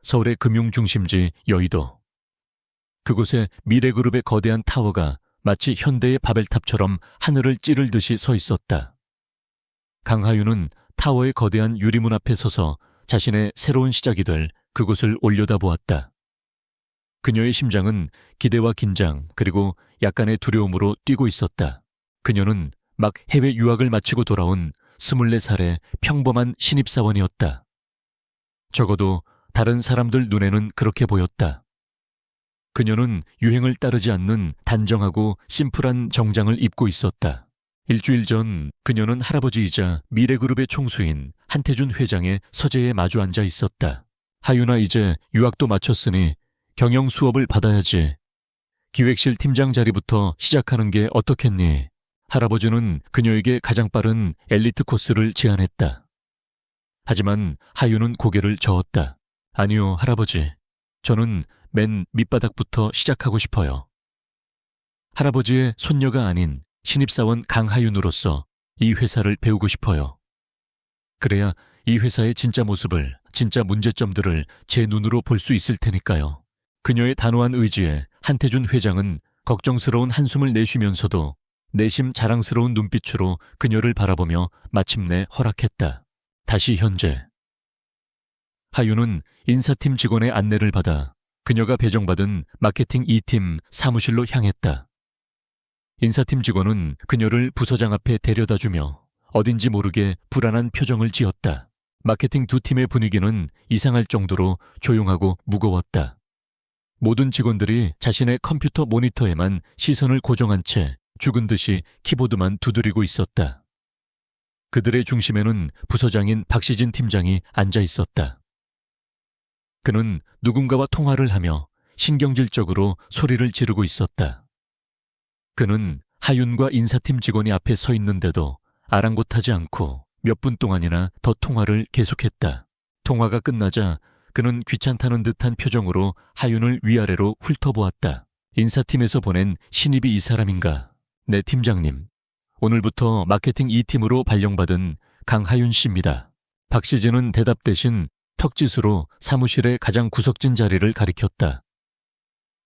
서울의 금융중심지 여의도. 그곳에 미래그룹의 거대한 타워가 마치 현대의 바벨탑처럼 하늘을 찌를 듯이 서 있었다. 강하윤은 타워의 거대한 유리문 앞에 서서 자신의 새로운 시작이 될 그곳을 올려다보았다. 그녀의 심장은 기대와 긴장 그리고 약간의 두려움으로 뛰고 있었다. 그녀는 막 해외 유학을 마치고 돌아온 24살의 평범한 신입사원이었다. 적어도 다른 사람들 눈에는 그렇게 보였다. 그녀는 유행을 따르지 않는 단정하고 심플한 정장을 입고 있었다. 일주일 전 그녀는 할아버지이자 미래그룹의 총수인 한태준 회장의 서재에 마주 앉아 있었다. 하윤아, 이제 유학도 마쳤으니 경영 수업을 받아야지. 기획실 팀장 자리부터 시작하는 게 어떻겠니? 할아버지는 그녀에게 가장 빠른 엘리트 코스를 제안했다. 하지만 하윤은 고개를 저었다. 아니요, 할아버지. 저는 맨 밑바닥부터 시작하고 싶어요. 할아버지의 손녀가 아닌 신입사원 강하윤으로서 이 회사를 배우고 싶어요. 그래야 이 회사의 진짜 모습을, 진짜 문제점들을 제 눈으로 볼 수 있을 테니까요. 그녀의 단호한 의지에 한태준 회장은 걱정스러운 한숨을 내쉬면서도 내심 자랑스러운 눈빛으로 그녀를 바라보며 마침내 허락했다. 다시 현재. 하윤은 인사팀 직원의 안내를 받아 그녀가 배정받은 마케팅 2팀 사무실로 향했다. 인사팀 직원은 그녀를 부서장 앞에 데려다주며 어딘지 모르게 불안한 표정을 지었다. 마케팅 2팀의 분위기는 이상할 정도로 조용하고 무거웠다. 모든 직원들이 자신의 컴퓨터 모니터에만 시선을 고정한 채 죽은 듯이 키보드만 두드리고 있었다. 그들의 중심에는 부서장인 박시진 팀장이 앉아 있었다. 그는 누군가와 통화를 하며 신경질적으로 소리를 지르고 있었다. 그는 하윤과 인사팀 직원이 앞에 서 있는데도 아랑곳하지 않고 몇 분 동안이나 더 통화를 계속했다. 통화가 끝나자 그는 귀찮다는 듯한 표정으로 하윤을 위아래로 훑어보았다. 인사팀에서 보낸 신입이 이 사람인가? 네, 팀장님. 오늘부터 마케팅 2팀으로 발령받은 강하윤 씨입니다. 박시진은 대답 대신 턱짓으로 사무실의 가장 구석진 자리를 가리켰다.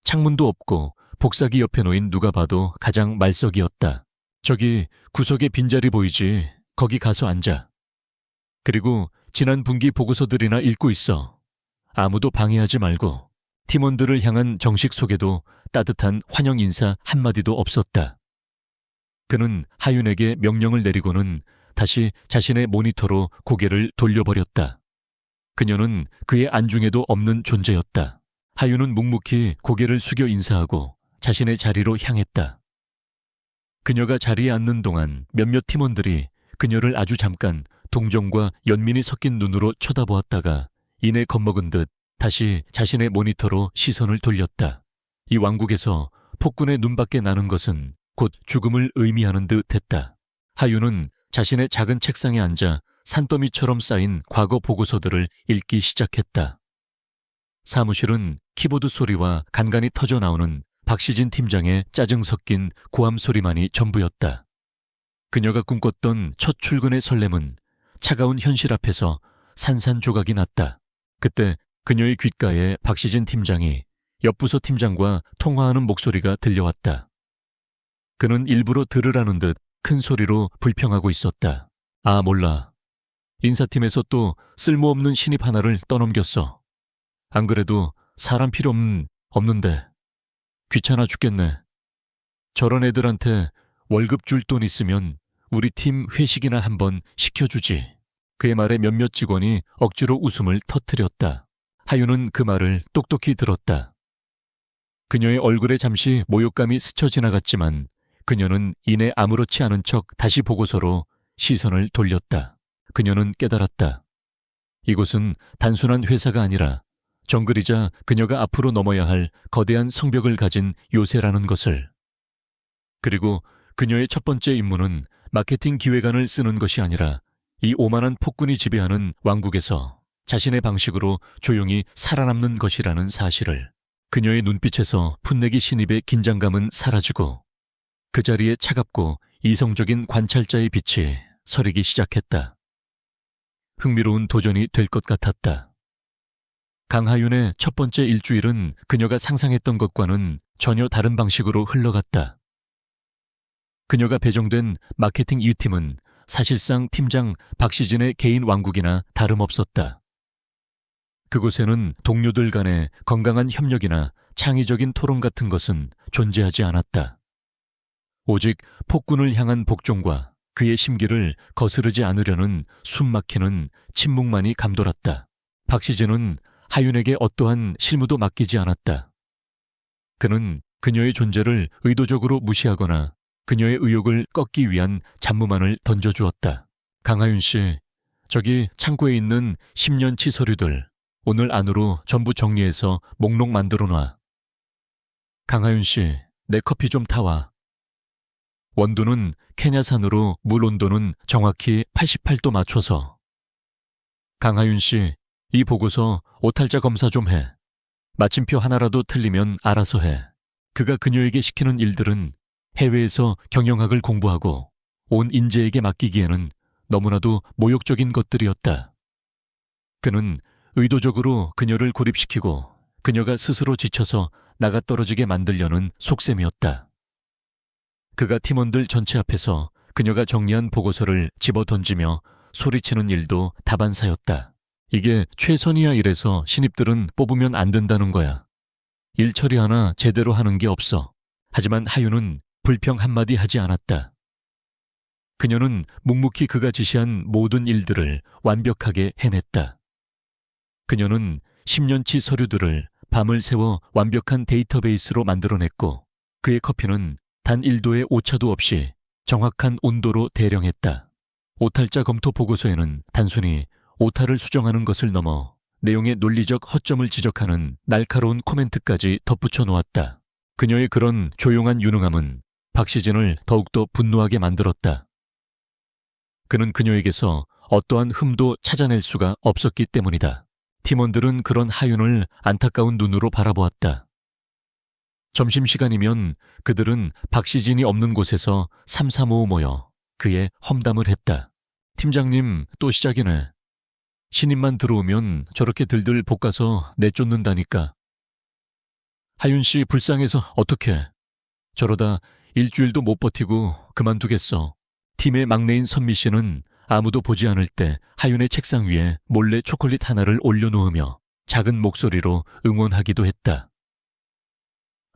창문도 없고 복사기 옆에 놓인 누가 봐도 가장 말석이었다. 저기 구석에 빈자리 보이지? 거기 가서 앉아. 그리고 지난 분기 보고서들이나 읽고 있어. 아무도 방해하지 말고. 팀원들을 향한 정식 소개도 따뜻한 환영 인사 한마디도 없었다. 그는 하윤에게 명령을 내리고는 다시 자신의 모니터로 고개를 돌려버렸다. 그녀는 그의 안중에도 없는 존재였다. 하윤은 묵묵히 고개를 숙여 인사하고 자신의 자리로 향했다. 그녀가 자리에 앉는 동안 몇몇 팀원들이 그녀를 아주 잠깐 동정과 연민이 섞인 눈으로 쳐다보았다가 이내 겁먹은 듯 다시 자신의 모니터로 시선을 돌렸다. 이 왕국에서 폭군의 눈밖에 나는 것은 곧 죽음을 의미하는 듯 했다. 하윤은 자신의 작은 책상에 앉아 산더미처럼 쌓인 과거 보고서들을 읽기 시작했다. 사무실은 키보드 소리와 간간히 터져 나오는 박시진 팀장의 짜증 섞인 고함 소리만이 전부였다. 그녀가 꿈꿨던 첫 출근의 설렘은 차가운 현실 앞에서 산산조각이 났다. 그때 그녀의 귓가에 박시진 팀장이 옆부서 팀장과 통화하는 목소리가 들려왔다. 그는 일부러 들으라는 듯 큰 소리로 불평하고 있었다. 아, 몰라. 인사팀에서 또 쓸모없는 신입 하나를 떠넘겼어. 안 그래도 사람 필요 없는데. 귀찮아 죽겠네. 저런 애들한테 월급 줄 돈 있으면 우리 팀 회식이나 한번 시켜주지. 그의 말에 몇몇 직원이 억지로 웃음을 터뜨렸다. 하윤은 그 말을 똑똑히 들었다. 그녀의 얼굴에 잠시 모욕감이 스쳐 지나갔지만 그녀는 이내 아무렇지 않은 척 다시 보고서로 시선을 돌렸다. 그녀는 깨달았다. 이곳은 단순한 회사가 아니라 정글이자 그녀가 앞으로 넘어야 할 거대한 성벽을 가진 요새라는 것을. 그리고 그녀의 첫 번째 임무는 마케팅 기획안을 쓰는 것이 아니라 이 오만한 폭군이 지배하는 왕국에서 자신의 방식으로 조용히 살아남는 것이라는 사실을. 그녀의 눈빛에서 풋내기 신입의 긴장감은 사라지고 그 자리에 차갑고 이성적인 관찰자의 빛이 서리기 시작했다. 흥미로운 도전이 될 것 같았다. 강하윤의 첫 번째 일주일은 그녀가 상상했던 것과는 전혀 다른 방식으로 흘러갔다. 그녀가 배정된 마케팅 2팀은 사실상 팀장 박시진의 개인 왕국이나 다름없었다. 그곳에는 동료들 간의 건강한 협력이나 창의적인 토론 같은 것은 존재하지 않았다. 오직 폭군을 향한 복종과 그의 심기를 거스르지 않으려는 숨막히는 침묵만이 감돌았다. 박시진은 하윤에게 어떠한 실무도 맡기지 않았다. 그는 그녀의 존재를 의도적으로 무시하거나 그녀의 의욕을 꺾기 위한 잡무만을 던져주었다. 강하윤 씨, 저기 창고에 있는 10년치 서류들 오늘 안으로 전부 정리해서 목록 만들어놔. 강하윤 씨, 내 커피 좀 타와. 원두는 케냐산으로 물 온도는 정확히 88도 맞춰서. 강하윤 씨, 이 보고서 오탈자 검사 좀 해. 마침표 하나라도 틀리면 알아서 해. 그가 그녀에게 시키는 일들은 해외에서 경영학을 공부하고 온 인재에게 맡기기에는 너무나도 모욕적인 것들이었다. 그는 의도적으로 그녀를 고립시키고 그녀가 스스로 지쳐서 나가떨어지게 만들려는 속셈이었다. 그가 팀원들 전체 앞에서 그녀가 정리한 보고서를 집어던지며 소리치는 일도 다반사였다. 이게 최선이야 이래서 신입들은 뽑으면 안 된다는 거야. 일 처리 하나 제대로 하는 게 없어. 하지만 하윤은 불평 한마디 하지 않았다. 그녀는 묵묵히 그가 지시한 모든 일들을 완벽하게 해냈다. 그녀는 10년치 서류들을 밤을 새워 완벽한 데이터베이스로 만들어냈고 그의 커피는 단 1도의 오차도 없이 정확한 온도로 대령했다. 오탈자 검토 보고서에는 단순히 오타를 수정하는 것을 넘어 내용의 논리적 허점을 지적하는 날카로운 코멘트까지 덧붙여 놓았다. 그녀의 그런 조용한 유능함은 박시진을 더욱더 분노하게 만들었다. 그는 그녀에게서 어떠한 흠도 찾아낼 수가 없었기 때문이다. 팀원들은 그런 하윤을 안타까운 눈으로 바라보았다. 점심시간이면 그들은 박시진이 없는 곳에서 삼삼오오 모여 그의 험담을 했다. 팀장님, 또 시작이네. 신입만 들어오면 저렇게 들들 볶아서 내쫓는다니까. 하윤 씨 불쌍해서 어떡해. 저러다 일주일도 못 버티고 그만두겠어. 팀의 막내인 선미 씨는 아무도 보지 않을 때 하윤의 책상 위에 몰래 초콜릿 하나를 올려놓으며 작은 목소리로 응원하기도 했다.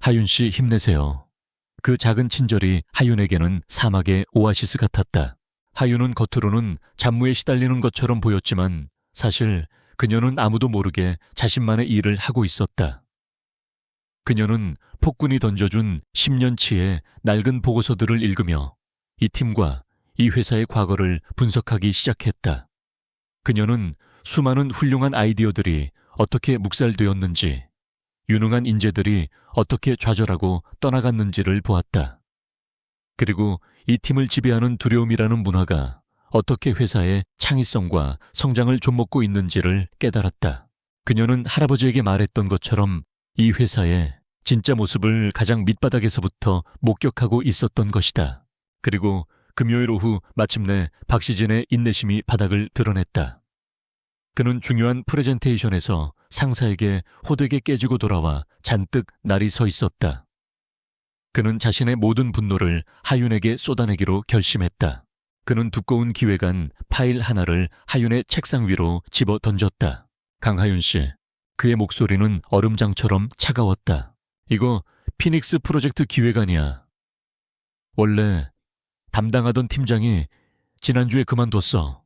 하윤 씨 힘내세요. 그 작은 친절이 하윤에게는 사막의 오아시스 같았다. 하윤은 겉으로는 잡무에 시달리는 것처럼 보였지만 사실 그녀는 아무도 모르게 자신만의 일을 하고 있었다. 그녀는 폭군이 던져준 10년치의 낡은 보고서들을 읽으며 이 팀과 이 회사의 과거를 분석하기 시작했다. 그녀는 수많은 훌륭한 아이디어들이 어떻게 묵살되었는지, 유능한 인재들이 어떻게 좌절하고 떠나갔는지를 보았다. 그리고 이 팀을 지배하는 두려움이라는 문화가 어떻게 회사의 창의성과 성장을 좀먹고 있는지를 깨달았다. 그녀는 할아버지에게 말했던 것처럼 이 회사의 진짜 모습을 가장 밑바닥에서부터 목격하고 있었던 것이다. 그리고 금요일 오후 마침내 박시진의 인내심이 바닥을 드러냈다. 그는 중요한 프레젠테이션에서 상사에게 호되게 깨지고 돌아와 잔뜩 날이 서 있었다. 그는 자신의 모든 분노를 하윤에게 쏟아내기로 결심했다. 그는 두꺼운 기획안 파일 하나를 하윤의 책상 위로 집어 던졌다. 강하윤 씨, 그의 목소리는 얼음장처럼 차가웠다. 이거 피닉스 프로젝트 기획안이야. 원래 담당하던 팀장이 지난주에 그만뒀어.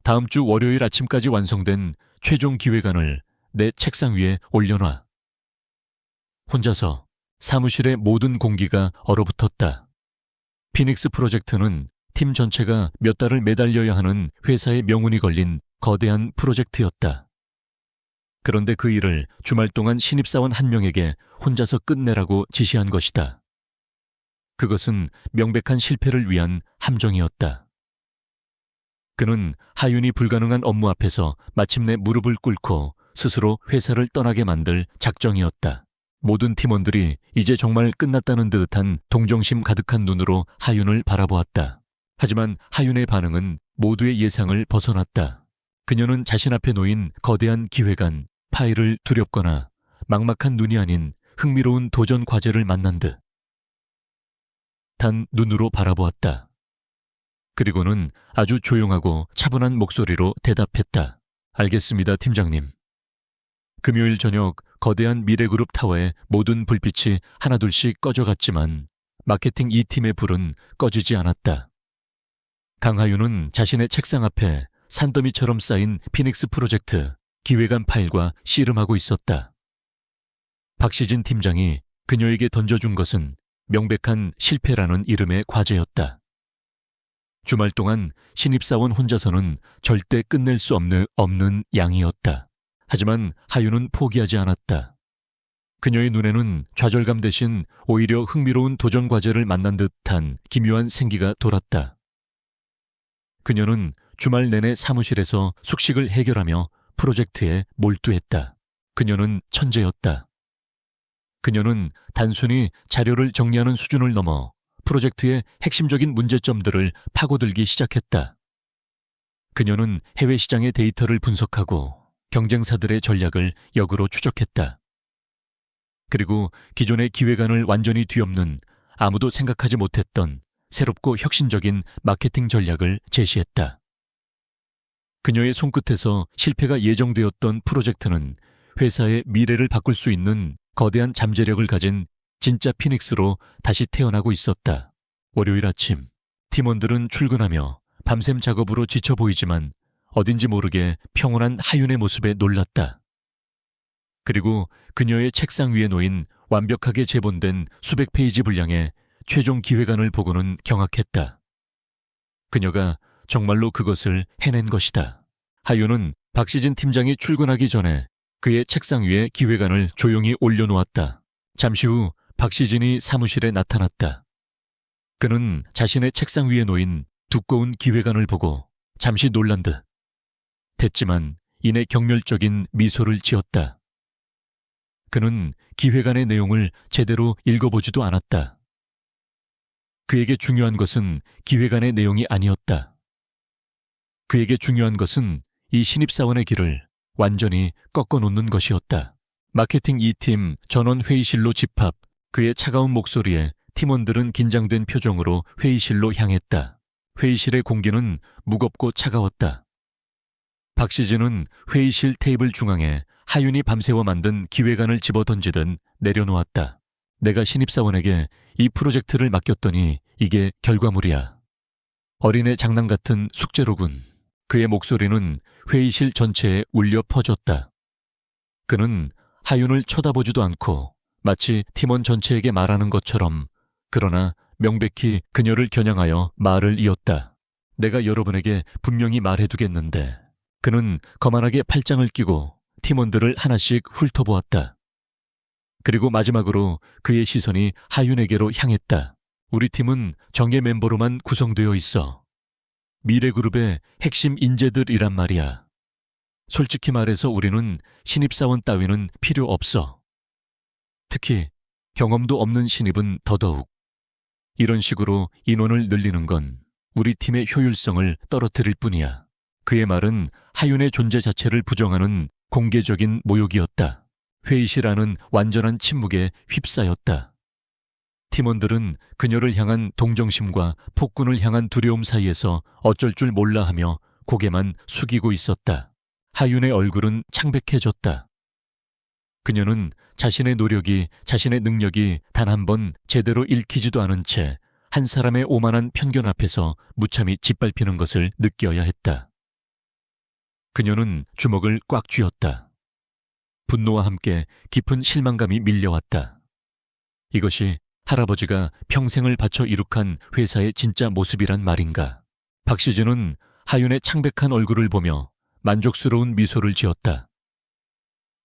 다음 주 월요일 아침까지 완성된 최종 기획안을 내 책상 위에 올려놔. 혼자서 사무실의 모든 공기가 얼어붙었다. 피닉스 프로젝트는 팀 전체가 몇 달을 매달려야 하는 회사의 명운이 걸린 거대한 프로젝트였다. 그런데 그 일을 주말 동안 신입사원 한 명에게 혼자서 끝내라고 지시한 것이다. 그것은 명백한 실패를 위한 함정이었다. 그는 하윤이 불가능한 업무 앞에서 마침내 무릎을 꿇고 스스로 회사를 떠나게 만들 작정이었다. 모든 팀원들이 이제 정말 끝났다는 듯한 동정심 가득한 눈으로 하윤을 바라보았다. 하지만 하윤의 반응은 모두의 예상을 벗어났다. 그녀는 자신 앞에 놓인 거대한 기획안 파일을 두렵거나 막막한 눈이 아닌 흥미로운 도전 과제를 만난 듯. 단 눈으로 바라보았다. 그리고는 아주 조용하고 차분한 목소리로 대답했다. 알겠습니다, 팀장님. 금요일 저녁 거대한 미래그룹 타워의 모든 불빛이 하나둘씩 꺼져갔지만 마케팅 2팀의 불은 꺼지지 않았다. 강하윤은 자신의 책상 앞에 산더미처럼 쌓인 피닉스 프로젝트 기획안 파일과 씨름하고 있었다. 박시진 팀장이 그녀에게 던져준 것은 명백한 실패라는 이름의 과제였다. 주말 동안 신입사원 혼자서는 절대 끝낼 수 없는 양이었다. 하지만 하윤은 포기하지 않았다. 그녀의 눈에는 좌절감 대신 오히려 흥미로운 도전 과제를 만난 듯한 기묘한 생기가 돌았다. 그녀는 주말 내내 사무실에서 숙식을 해결하며 프로젝트에 몰두했다. 그녀는 천재였다. 그녀는 단순히 자료를 정리하는 수준을 넘어 프로젝트의 핵심적인 문제점들을 파고들기 시작했다. 그녀는 해외 시장의 데이터를 분석하고 경쟁사들의 전략을 역으로 추적했다. 그리고 기존의 기획안을 완전히 뒤엎는 아무도 생각하지 못했던 새롭고 혁신적인 마케팅 전략을 제시했다. 그녀의 손끝에서 실패가 예정되었던 프로젝트는 회사의 미래를 바꿀 수 있는 거대한 잠재력을 가진 진짜 피닉스로 다시 태어나고 있었다. 월요일 아침, 팀원들은 출근하며 밤샘 작업으로 지쳐 보이지만 어딘지 모르게 평온한 하윤의 모습에 놀랐다. 그리고 그녀의 책상 위에 놓인 완벽하게 제본된 수백 페이지 분량의 최종 기획안을 보고는 경악했다. 그녀가 정말로 그것을 해낸 것이다. 하윤은 박시진 팀장이 출근하기 전에 그의 책상 위에 기획안을 조용히 올려놓았다. 잠시 후 박시진이 사무실에 나타났다. 그는 자신의 책상 위에 놓인 두꺼운 기획안을 보고 잠시 놀란 듯 했지만 이내 경멸적인 미소를 지었다. 그는 기획안의 내용을 제대로 읽어보지도 않았다. 그에게 중요한 것은 기획안의 내용이 아니었다. 그에게 중요한 것은 이 신입사원의 길을 완전히 꺾어놓는 것이었다. 마케팅 2팀 전원 회의실로 집합, 그의 차가운 목소리에 팀원들은 긴장된 표정으로 회의실로 향했다. 회의실의 공기는 무겁고 차가웠다. 박시진은 회의실 테이블 중앙에 하윤이 밤새워 만든 기획안을 집어던지듯 내려놓았다. 내가 신입사원에게 이 프로젝트를 맡겼더니 이게 결과물이야. 어린애 장난 같은 숙제로군. 그의 목소리는 회의실 전체에 울려 퍼졌다. 그는 하윤을 쳐다보지도 않고 마치 팀원 전체에게 말하는 것처럼 그러나 명백히 그녀를 겨냥하여 말을 이었다. 내가 여러분에게 분명히 말해두겠는데. 그는 거만하게 팔짱을 끼고 팀원들을 하나씩 훑어보았다. 그리고 마지막으로 그의 시선이 하윤에게로 향했다. 우리 팀은 정예 멤버로만 구성되어 있어. 미래그룹의 핵심 인재들이란 말이야. 솔직히 말해서 우리는 신입사원 따위는 필요 없어. 특히 경험도 없는 신입은 더더욱. 이런 식으로 인원을 늘리는 건 우리 팀의 효율성을 떨어뜨릴 뿐이야. 그의 말은 하윤의 존재 자체를 부정하는 공개적인 모욕이었다. 회의실 안은 완전한 침묵에 휩싸였다. 팀원들은 그녀를 향한 동정심과 폭군을 향한 두려움 사이에서 어쩔 줄 몰라 하며 고개만 숙이고 있었다. 하윤의 얼굴은 창백해졌다. 그녀는 자신의 노력이, 자신의 능력이 단 한 번 제대로 읽히지도 않은 채 한 사람의 오만한 편견 앞에서 무참히 짓밟히는 것을 느껴야 했다. 그녀는 주먹을 꽉 쥐었다. 분노와 함께 깊은 실망감이 밀려왔다. 이것이 할아버지가 평생을 바쳐 이룩한 회사의 진짜 모습이란 말인가. 박시진은 하윤의 창백한 얼굴을 보며 만족스러운 미소를 지었다.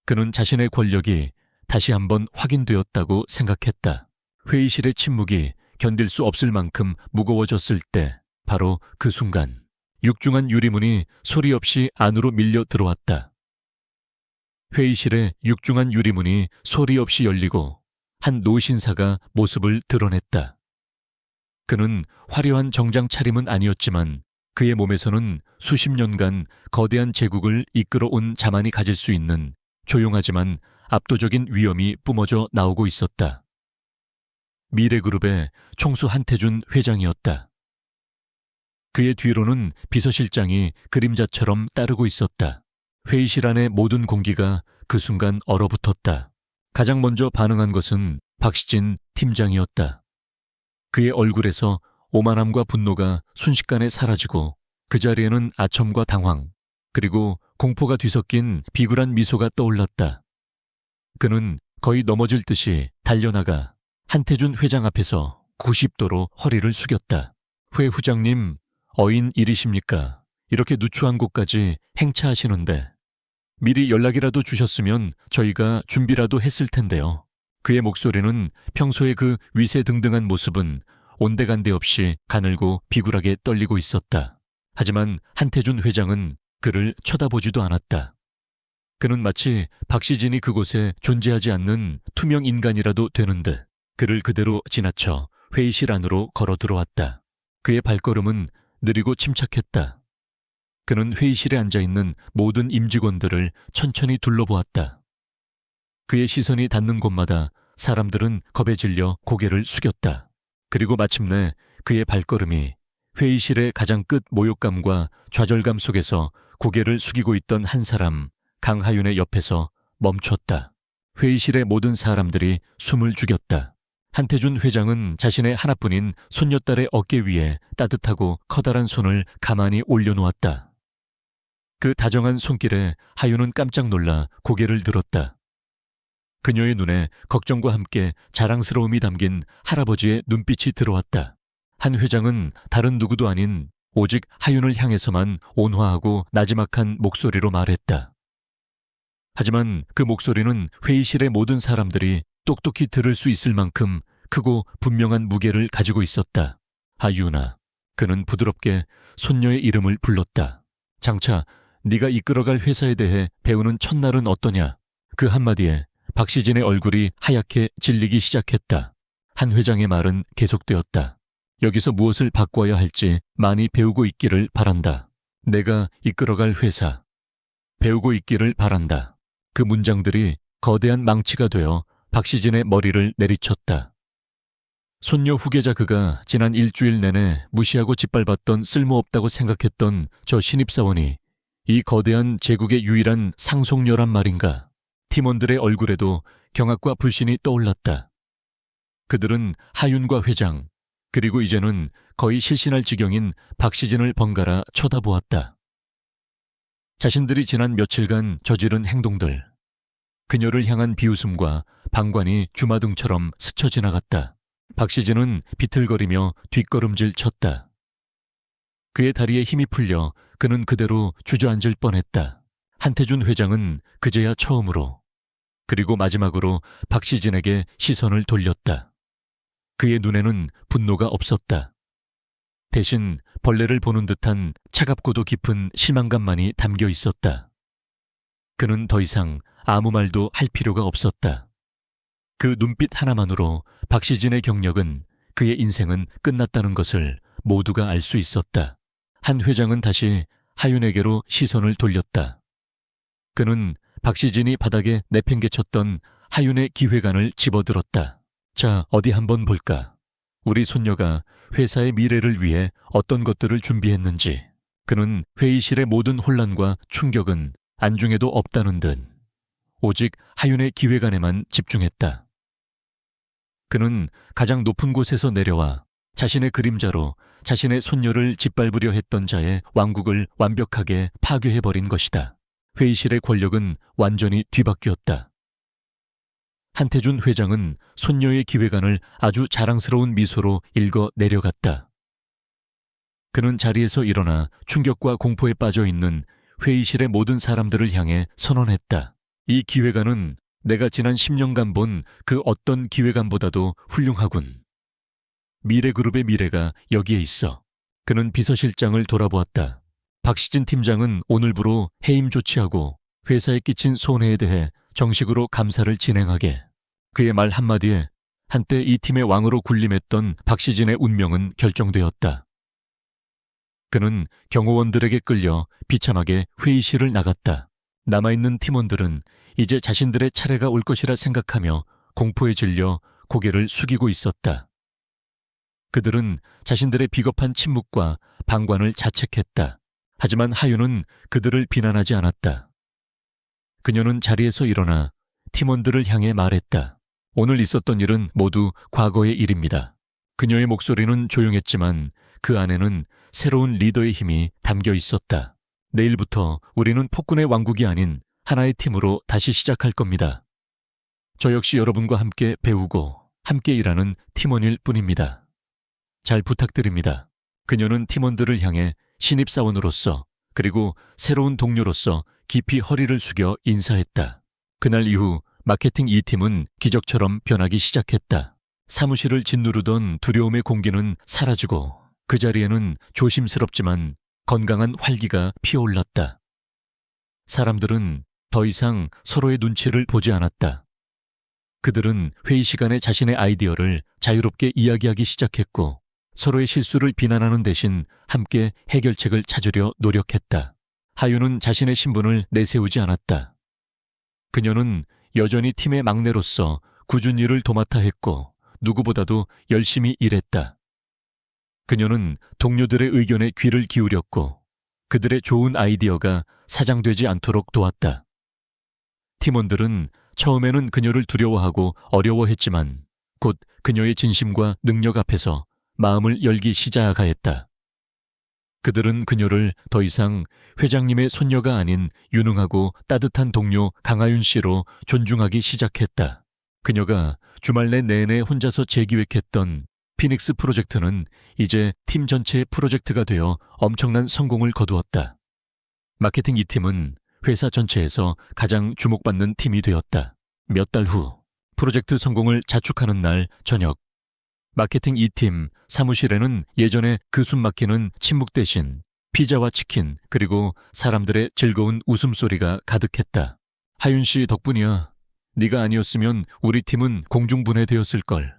그는 자신의 권력이 다시 한번 확인되었다고 생각했다. 회의실의 침묵이 견딜 수 없을 만큼 무거워졌을 때 바로 그 순간 육중한 유리문이 소리 없이 안으로 밀려 들어왔다. 회의실의 육중한 유리문이 소리 없이 열리고 한 노신사가 모습을 드러냈다. 그는 화려한 정장 차림은 아니었지만 그의 몸에서는 수십 년간 거대한 제국을 이끌어온 자만이 가질 수 있는 조용하지만 압도적인 위험이 뿜어져 나오고 있었다. 미래그룹의 총수 한태준 회장이었다. 그의 뒤로는 비서실장이 그림자처럼 따르고 있었다. 회의실 안의 모든 공기가 그 순간 얼어붙었다. 가장 먼저 반응한 것은 박시진 팀장이었다. 그의 얼굴에서 오만함과 분노가 순식간에 사라지고 그 자리에는 아첨과 당황, 그리고 공포가 뒤섞인 비굴한 미소가 떠올랐다. 그는 거의 넘어질 듯이 달려나가 한태준 회장 앞에서 90도로 허리를 숙였다. 회 후장님, 어인 일이십니까? 이렇게 누추한 곳까지 행차하시는데 미리 연락이라도 주셨으면 저희가 준비라도 했을 텐데요. 그의 목소리는 평소의 그 위세등등한 모습은 온데간데 없이 가늘고 비굴하게 떨리고 있었다. 하지만 한태준 회장은 그를 쳐다보지도 않았다. 그는 마치 박시진이 그곳에 존재하지 않는 투명 인간이라도 되는 듯 그를 그대로 지나쳐 회의실 안으로 걸어 들어왔다. 그의 발걸음은 느리고 침착했다. 그는 회의실에 앉아있는 모든 임직원들을 천천히 둘러보았다. 그의 시선이 닿는 곳마다 사람들은 겁에 질려 고개를 숙였다. 그리고 마침내 그의 발걸음이 회의실의 가장 끝 모욕감과 좌절감 속에서 고개를 숙이고 있던 한 사람, 강하윤의 옆에서 멈췄다. 회의실의 모든 사람들이 숨을 죽였다. 한태준 회장은 자신의 하나뿐인 손녀딸의 어깨 위에 따뜻하고 커다란 손을 가만히 올려놓았다. 그 다정한 손길에 하윤은 깜짝 놀라 고개를 들었다. 그녀의 눈에 걱정과 함께 자랑스러움이 담긴 할아버지의 눈빛이 들어왔다. 한 회장은 다른 누구도 아닌 오직 하윤을 향해서만 온화하고 나지막한 목소리로 말했다. 하지만 그 목소리는 회의실의 모든 사람들이 똑똑히 들을 수 있을 만큼 크고 분명한 무게를 가지고 있었다. 하윤아. 그는 부드럽게 손녀의 이름을 불렀다. 장차 네가 이끌어갈 회사에 대해 배우는 첫날은 어떠냐? 그 한마디에 박시진의 얼굴이 하얗게 질리기 시작했다. 한 회장의 말은 계속되었다. 여기서 무엇을 바꿔야 할지 많이 배우고 있기를 바란다. 내가 이끌어갈 회사. 배우고 있기를 바란다. 그 문장들이 거대한 망치가 되어 박시진의 머리를 내리쳤다. 손녀 후계자 그가 지난 일주일 내내 무시하고 짓밟았던 쓸모없다고 생각했던 저 신입사원이 이 거대한 제국의 유일한 상속녀란 말인가. 팀원들의 얼굴에도 경악과 불신이 떠올랐다. 그들은 하윤과 회장, 그리고 이제는 거의 실신할 지경인 박시진을 번갈아 쳐다보았다. 자신들이 지난 며칠간 저지른 행동들, 그녀를 향한 비웃음과 방관이 주마등처럼 스쳐 지나갔다. 박시진은 비틀거리며 뒷걸음질 쳤다. 그의 다리에 힘이 풀려 그는 그대로 주저앉을 뻔했다. 한태준 회장은 그제야 처음으로, 그리고 마지막으로 박시진에게 시선을 돌렸다. 그의 눈에는 분노가 없었다. 대신 벌레를 보는 듯한 차갑고도 깊은 실망감만이 담겨 있었다. 그는 더 이상 아무 말도 할 필요가 없었다. 그 눈빛 하나만으로 박시진의 경력은, 그의 인생은 끝났다는 것을 모두가 알 수 있었다. 한 회장은 다시 하윤에게로 시선을 돌렸다. 그는 박시진이 바닥에 내팽개쳤던 하윤의 기획안을 집어들었다. 자, 어디 한번 볼까? 우리 손녀가 회사의 미래를 위해 어떤 것들을 준비했는지. 그는 회의실의 모든 혼란과 충격은 안중에도 없다는 듯 오직 하윤의 기획안에만 집중했다. 그는 가장 높은 곳에서 내려와 자신의 그림자로 자신의 손녀를 짓밟으려 했던 자의 왕국을 완벽하게 파괴해버린 것이다. 회의실의 권력은 완전히 뒤바뀌었다. 한태준 회장은 손녀의 기획안을 아주 자랑스러운 미소로 읽어 내려갔다. 그는 자리에서 일어나 충격과 공포에 빠져 있는 회의실의 모든 사람들을 향해 선언했다. 이 기획안은 내가 지난 10년간 본 그 어떤 기획안보다도 훌륭하군. 미래그룹의 미래가 여기에 있어. 그는 비서실장을 돌아보았다. 박시진 팀장은 오늘부로 해임 조치하고 회사에 끼친 손해에 대해 정식으로 감사를 진행하게. 그의 말 한마디에 한때 이 팀의 왕으로 군림했던 박시진의 운명은 결정되었다. 그는 경호원들에게 끌려 비참하게 회의실을 나갔다. 남아있는 팀원들은 이제 자신들의 차례가 올 것이라 생각하며 공포에 질려 고개를 숙이고 있었다. 그들은 자신들의 비겁한 침묵과 방관을 자책했다. 하지만 하윤은 그들을 비난하지 않았다. 그녀는 자리에서 일어나 팀원들을 향해 말했다. 오늘 있었던 일은 모두 과거의 일입니다. 그녀의 목소리는 조용했지만 그 안에는 새로운 리더의 힘이 담겨 있었다. 내일부터 우리는 폭군의 왕국이 아닌 하나의 팀으로 다시 시작할 겁니다. 저 역시 여러분과 함께 배우고 함께 일하는 팀원일 뿐입니다. 잘 부탁드립니다. 그녀는 팀원들을 향해 신입사원으로서 그리고 새로운 동료로서 깊이 허리를 숙여 인사했다. 그날 이후 마케팅 2팀은 기적처럼 변하기 시작했다. 사무실을 짓누르던 두려움의 공기는 사라지고 그 자리에는 조심스럽지만 건강한 활기가 피어올랐다. 사람들은 더 이상 서로의 눈치를 보지 않았다. 그들은 회의 시간에 자신의 아이디어를 자유롭게 이야기하기 시작했고 서로의 실수를 비난하는 대신 함께 해결책을 찾으려 노력했다. 하윤은 자신의 신분을 내세우지 않았다. 그녀는 여전히 팀의 막내로서 꾸준히 일을 도맡아 했고 누구보다도 열심히 일했다. 그녀는 동료들의 의견에 귀를 기울였고 그들의 좋은 아이디어가 사장되지 않도록 도왔다. 팀원들은 처음에는 그녀를 두려워하고 어려워했지만 곧 그녀의 진심과 능력 앞에서 마음을 열기 시작하였다. 그들은 그녀를 더 이상 회장님의 손녀가 아닌 유능하고 따뜻한 동료 강하윤 씨로 존중하기 시작했다. 그녀가 주말 내내 혼자서 재기획했던 피닉스 프로젝트는 이제 팀 전체의 프로젝트가 되어 엄청난 성공을 거두었다. 마케팅 2팀은 회사 전체에서 가장 주목받는 팀이 되었다. 몇 달 후 프로젝트 성공을 자축하는 날 저녁 마케팅 2팀 사무실에는 예전에 그 숨막히는 침묵 대신 피자와 치킨 그리고 사람들의 즐거운 웃음소리가 가득했다. 하윤 씨 덕분이야. 네가 아니었으면 우리 팀은 공중분해되었을걸.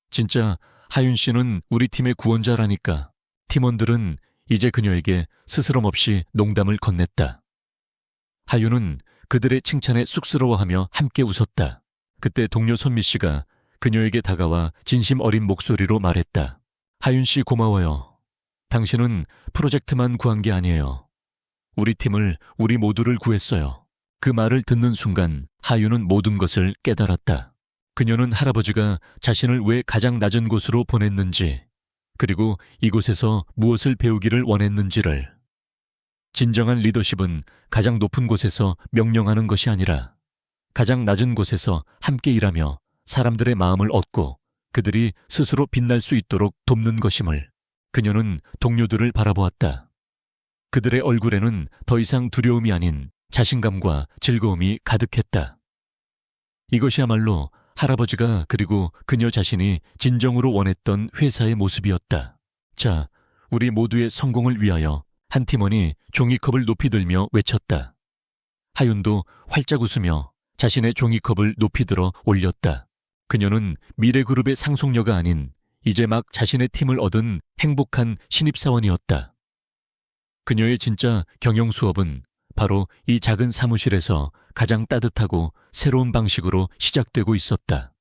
진짜 하윤 씨는 우리 팀의 구원자라니까. 팀원들은 이제 그녀에게 스스럼 없이 농담을 건넸다. 하윤은 그들의 칭찬에 쑥스러워하며 함께 웃었다. 그때 동료 선미 씨가 그녀에게 다가와 진심 어린 목소리로 말했다. 하윤 씨 고마워요. 당신은 프로젝트만 구한 게 아니에요. 우리 팀을, 우리 모두를 구했어요. 그 말을 듣는 순간 하윤은 모든 것을 깨달았다. 그녀는 할아버지가 자신을 왜 가장 낮은 곳으로 보냈는지, 그리고 이곳에서 무엇을 배우기를 원했는지를. 진정한 리더십은 가장 높은 곳에서 명령하는 것이 아니라 가장 낮은 곳에서 함께 일하며 사람들의 마음을 얻고 그들이 스스로 빛날 수 있도록 돕는 것임을. 그녀는 동료들을 바라보았다. 그들의 얼굴에는 더 이상 두려움이 아닌 자신감과 즐거움이 가득했다. 이것이야말로 할아버지가 그리고 그녀 자신이 진정으로 원했던 회사의 모습이었다. 자, 우리 모두의 성공을 위하여 한 팀원이 종이컵을 높이 들며 외쳤다. 하윤도 활짝 웃으며 자신의 종이컵을 높이 들어 올렸다. 그녀는 미래그룹의 상속녀가 아닌 이제 막 자신의 팀을 얻은 행복한 신입사원이었다. 그녀의 진짜 경영 수업은 바로 이 작은 사무실에서 가장 따뜻하고 새로운 방식으로 시작되고 있었다.